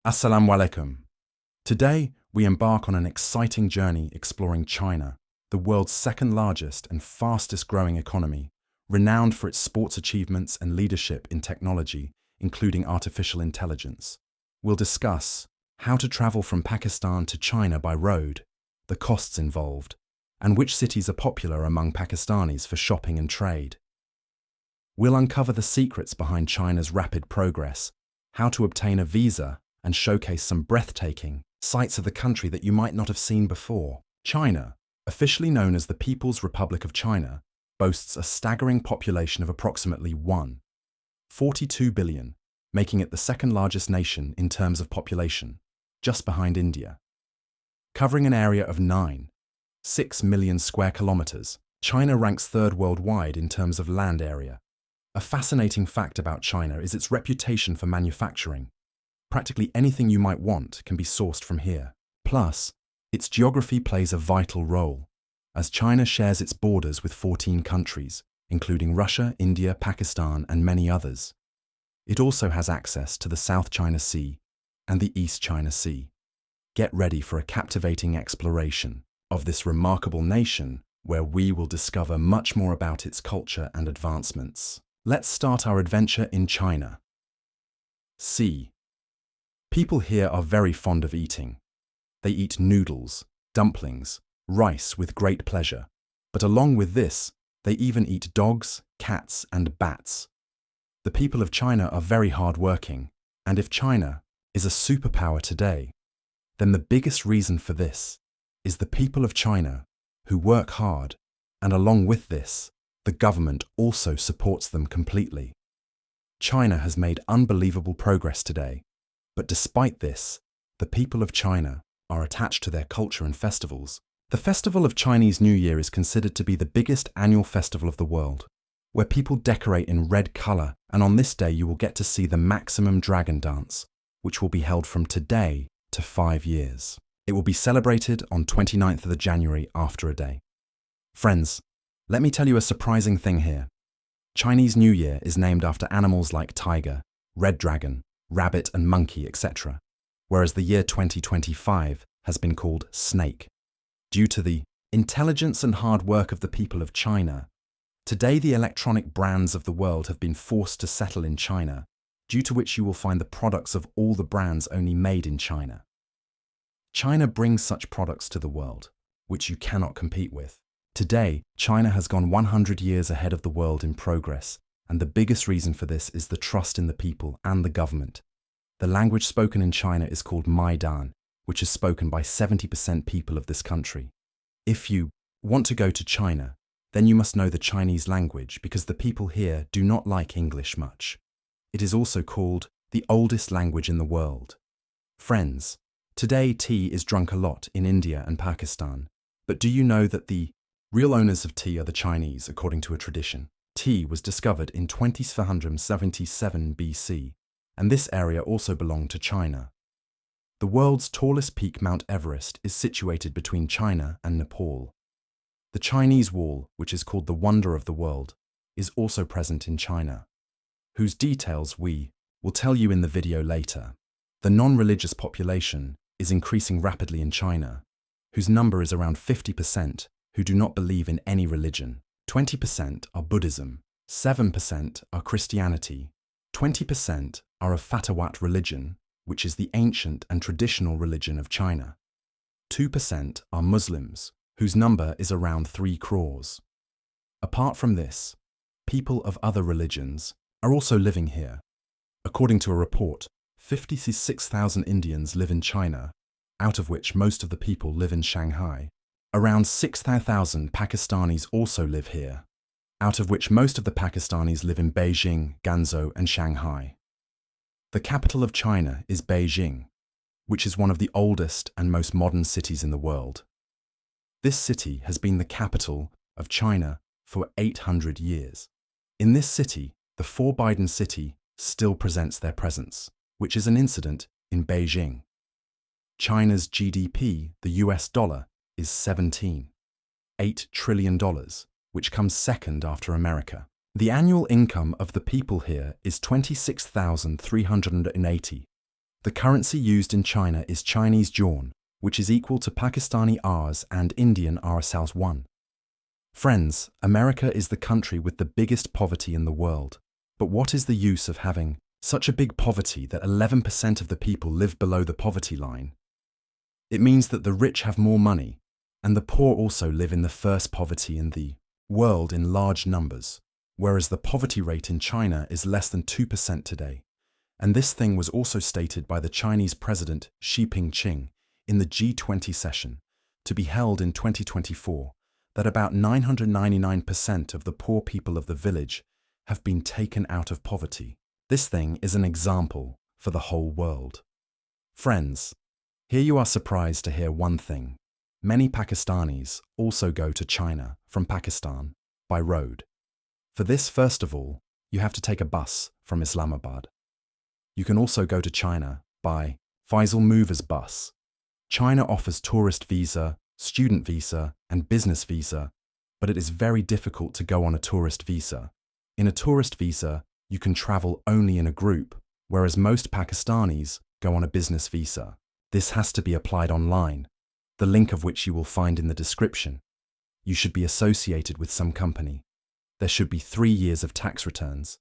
Assalamu alaikum. Today, we embark on an exciting journey exploring China, the world's second largest and fastest growing economy, renowned for its sports achievements and leadership in technology, including artificial intelligence. We'll discuss how to travel from Pakistan to China by road, the costs involved, and which cities are popular among Pakistanis for shopping and trade. We'll uncover the secrets behind China's rapid progress, how to obtain a visa, and showcase some breathtaking sights of the country that you might not have seen before. China, officially known as the People's Republic of China, boasts a staggering population of approximately 1.42 billion, making it the second largest nation in terms of population, just behind India. Covering an area of 9.6 million square kilometers, China ranks third worldwide in terms of land area. A fascinating fact about China is its reputation for manufacturing. Practically anything you might want can be sourced from here. Plus, its geography plays a vital role, as China shares its borders with 14 countries, including Russia, India, Pakistan, and many others. It also has access to the South China Sea and the East China Sea. Get ready for a captivating exploration of this remarkable nation, where we will discover much more about its culture and advancements. Let's start our adventure in China. C. People here are very fond of eating. They eat noodles, dumplings, rice with great pleasure. But along with this, they even eat dogs, cats, and bats. The people of China are very hard-working, and if China is a superpower today, then the biggest reason for this is the people of China who work hard, and along with this, the government also supports them completely. China has made unbelievable progress today. But despite this, the people of China are attached to their culture and festivals. The Festival of Chinese New Year is considered to be the biggest annual festival of the world, where people decorate in red color, and on this day you will get to see the Maximum Dragon Dance, which will be held from today to 5 years. It will be celebrated on 29th of January after a day. Friends, let me tell you a surprising thing here. Chinese New Year is named after animals like tiger, red dragon, rabbit and monkey, etc., whereas the year 2025 has been called snake. Due to the intelligence and hard work of the people of China, today the electronic brands of the world have been forced to settle in China, due to which you will find the products of all the brands only made in China. China brings such products to the world, which you cannot compete with. Today, China has gone 100 years ahead of the world in progress, and the biggest reason for this is the trust in the people and the government. The language spoken in China is called Maidan, which is spoken by 70% people of this country. If you want to go to China, then you must know the Chinese language because the people here do not like English much. It is also called the oldest language in the world. Friends, today tea is drunk a lot in India and Pakistan. But do you know that the real owners of tea are the Chinese, according to a tradition? Tea was discovered in 2477 BC, and this area also belonged to China. The world's tallest peak, Mount Everest, is situated between China and Nepal. The Chinese Wall, which is called the Wonder of the World, is also present in China, whose details we will tell you in the video later. The non-religious population is increasing rapidly in China, whose number is around 50% who do not believe in any religion. 20% are Buddhism, 7% are Christianity, 20% are of Fatawat religion, which is the ancient and traditional religion of China. 2% are Muslims, whose number is around 3 crores. Apart from this, people of other religions are also living here. According to a report, 56,000 Indians live in China, out of which most of the people live in Shanghai. Around 6,000 Pakistanis also live here, out of which most of the Pakistanis live in Beijing, Guangzhou, and Shanghai. The capital of China is Beijing, which is one of the oldest and most modern cities in the world. This city has been the capital of China for 800 years. In this city, the Forbidden City still presents their presence, which is an incident in Beijing. China's GDP, the US dollar, is $17.8 trillion, which comes second after America. The annual income of the people here is $26,380, The currency used in China is Chinese yuan, which is equal to Pakistani Rs and Indian Rs 1. Friends, America is the country with the biggest poverty in the world. But what is the use of having such a big poverty that 11% of the people live below the poverty line? It means that the rich have more money, and the poor also live in the first poverty in the world in large numbers, whereas the poverty rate in China is less than 2% today. And this thing was also stated by the Chinese President Xi Jinping in the G20 session, to be held in 2024, that about 999% of the poor people of the village have been taken out of poverty. This thing is an example for the whole world. Friends, here you are surprised to hear one thing. Many Pakistanis also go to China from Pakistan by road. For this, first of all, you have to take a bus from Islamabad. You can also go to China by Faisal Movers bus. China offers tourist visa, student visa, and business visa, but it is very difficult to go on a tourist visa. In a tourist visa, you can travel only in a group, whereas most Pakistanis go on a business visa. This has to be applied online, the link of which you will find in the description. You should be associated with some company. There should be 3 years of tax returns.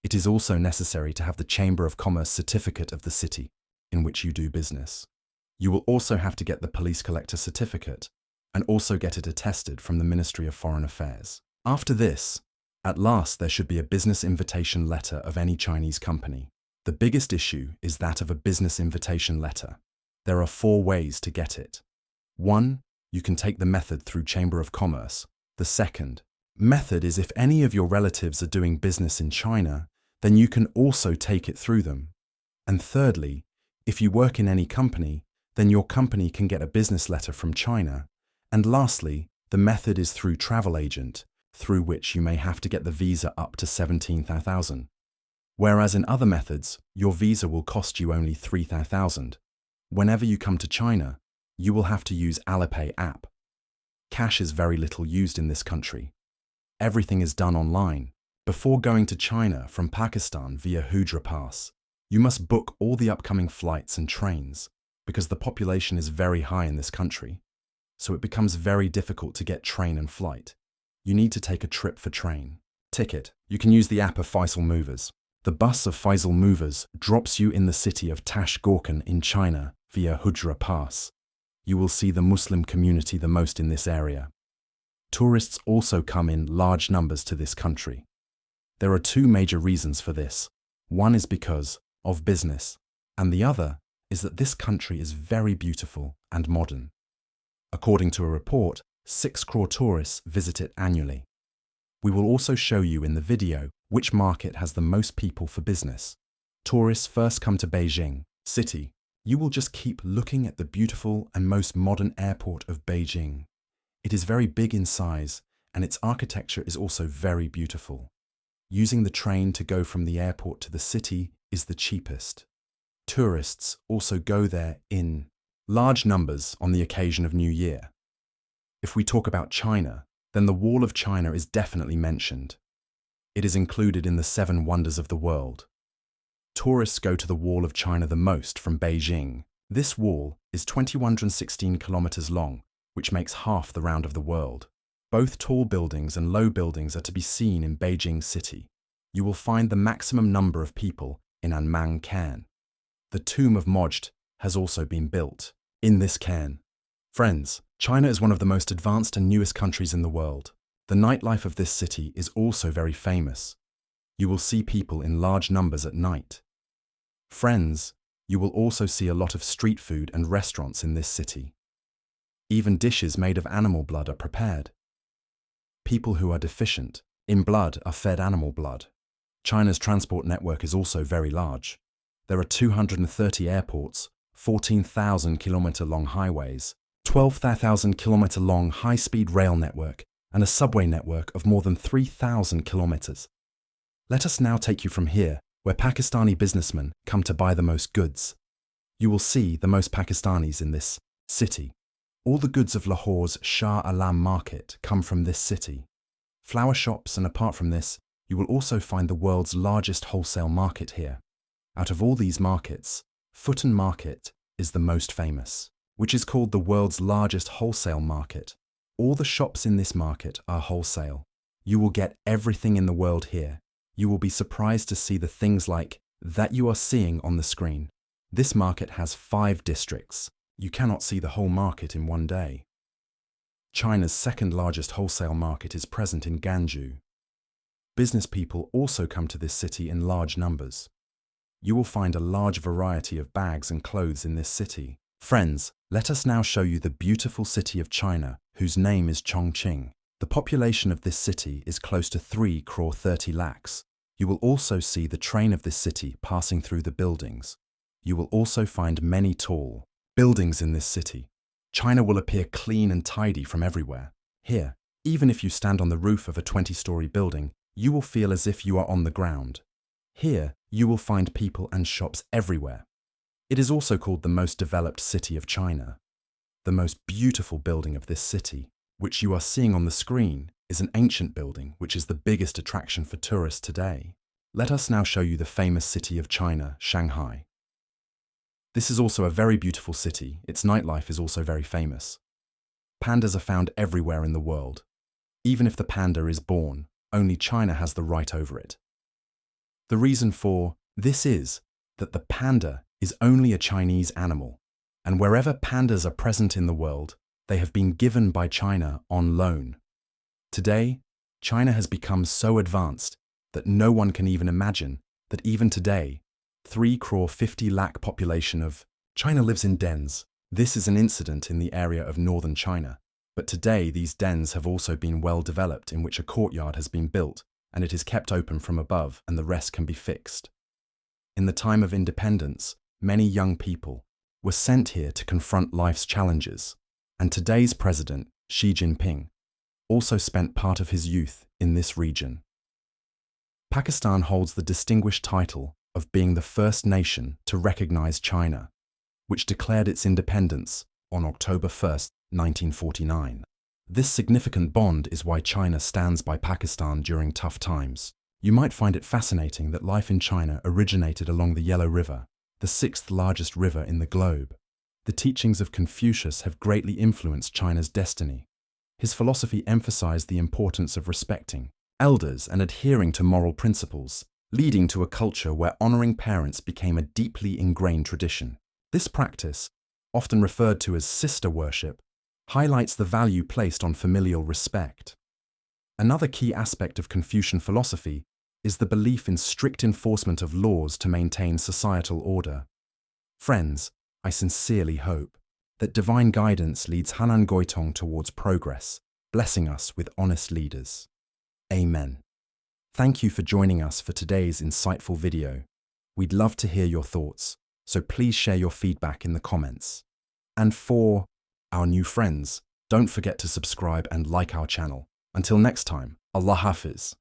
It is also necessary to have the Chamber of Commerce certificate of the city in which you do business. You will also have to get the police collector certificate and also get it attested from the Ministry of Foreign Affairs. After this, at last there should be a business invitation letter of any Chinese company. The biggest issue is that of a business invitation letter. There are 4 ways to get it. 1. You can take the method through Chamber of Commerce. The second method is if any of your relatives are doing business in China, then you can also take it through them. And thirdly, if you work in any company, then your company can get a business letter from China. And lastly, the method is through travel agent, through which you may have to get the visa up to 17,000. Whereas in other methods, your visa will cost you only 3,000. Whenever you come to China, you will have to use Alipay app. Cash is very little used in this country. Everything is done online. Before going to China from Pakistan via Hujra Pass, you must book all the upcoming flights and trains, because the population is very high in this country, so it becomes very difficult to get train and flight. You need to take a trip for train. Ticket. You can use the app of Faisal Movers. The bus of Faisal Movers drops you in the city of Tash Gorkhan in China via Hujra Pass. You will see the Muslim community the most in this area. Tourists also come in large numbers to this country. There are 2 major reasons for this. One is because of business, and the other is that this country is very beautiful and modern. According to a report, 6 crore tourists visit it annually. We will also show you in the video which market has the most people for business. Tourists first come to Beijing city. You will just keep looking at the beautiful and most modern airport of Beijing. It is very big in size, and its architecture is also very beautiful. Using the train to go from the airport to the city is the cheapest. Tourists also go there in large numbers on the occasion of New Year. If we talk about China, then the Wall of China is definitely mentioned. It is included in the 7 wonders of the world. Tourists go to the Wall of China the most from Beijing. This wall is 2,116 kilometers long, which makes half the round of the world. Both tall buildings and low buildings are to be seen in Beijing city. You will find the maximum number of people in Anmang Cairn. The tomb of Majd has also been built in this cairn. Friends, China is one of the most advanced and newest countries in the world. The nightlife of this city is also very famous. You will see people in large numbers at night. Friends, you will also see a lot of street food and restaurants in this city. Even dishes made of animal blood are prepared. People who are deficient in blood are fed animal blood. China's transport network is also very large. There are 230 airports, 14,000 kilometer long highways, 12,000 kilometer long high-speed rail network, and a subway network of more than 3,000 kilometers. Let us now take you from here, where Pakistani businessmen come to buy the most goods. You will see the most Pakistanis in this city. All the goods of Lahore's Shah Alam market come from this city. Flower shops, and apart from this, you will also find the world's largest wholesale market here. Out of all these markets, Futon Market is the most famous, which is called the world's largest wholesale market. All the shops in this market are wholesale. You will get everything in the world here. You will be surprised to see the things like that you are seeing on the screen. This market has 5 districts. You cannot see the whole market in one day. China's second largest wholesale market is present in Ganju. Business people also come to this city in large numbers. You will find a large variety of bags and clothes in this city. Friends, let us now show you the beautiful city of China, whose name is Chongqing. The population of this city is close to 3 crore 30 lakhs. You will also see the train of this city passing through the buildings. You will also find many tall buildings in this city. China will appear clean and tidy from everywhere. Here, even if you stand on the roof of a 20-story building, you will feel as if you are on the ground. Here, you will find people and shops everywhere. It is also called the most developed city of China. The most beautiful building of this city, which you are seeing on the screen, is an ancient building which is the biggest attraction for tourists today. Let us now show you the famous city of China, Shanghai. This is also a very beautiful city. Its nightlife is also very famous. Pandas are found everywhere in the world. Even if the panda is born, only China has the right over it. The reason for this is that the panda is only a Chinese animal, and wherever pandas are present in the world, they have been given by China on loan. Today, China has become so advanced that no one can even imagine that even today, 3 crore 50 lakh population of China lives in dens. This is an incident in the area of northern China, but today these dens have also been well developed in which a courtyard has been built and it is kept open from above and the rest can be fixed. In the time of independence, many young people were sent here to confront life's challenges, and today's president, Xi Jinping, also spent part of his youth in this region. Pakistan holds the distinguished title of being the first nation to recognize China, which declared its independence on October 1, 1949. This significant bond is why China stands by Pakistan during tough times. You might find it fascinating that life in China originated along the Yellow River, the 6th largest river in the globe. The teachings of Confucius have greatly influenced China's destiny. His philosophy emphasized the importance of respecting elders and adhering to moral principles, leading to a culture where honoring parents became a deeply ingrained tradition. This practice, often referred to as sister worship, highlights the value placed on familial respect. Another key aspect of Confucian philosophy is the belief in strict enforcement of laws to maintain societal order. Friends, I sincerely hope that divine guidance leads Hanan Goitong towards progress, blessing us with honest leaders. Amen. Thank you for joining us for today's insightful video. We'd love to hear your thoughts, so please share your feedback in the comments. And for our new friends, don't forget to subscribe and like our channel. Until next time, Allah Hafiz.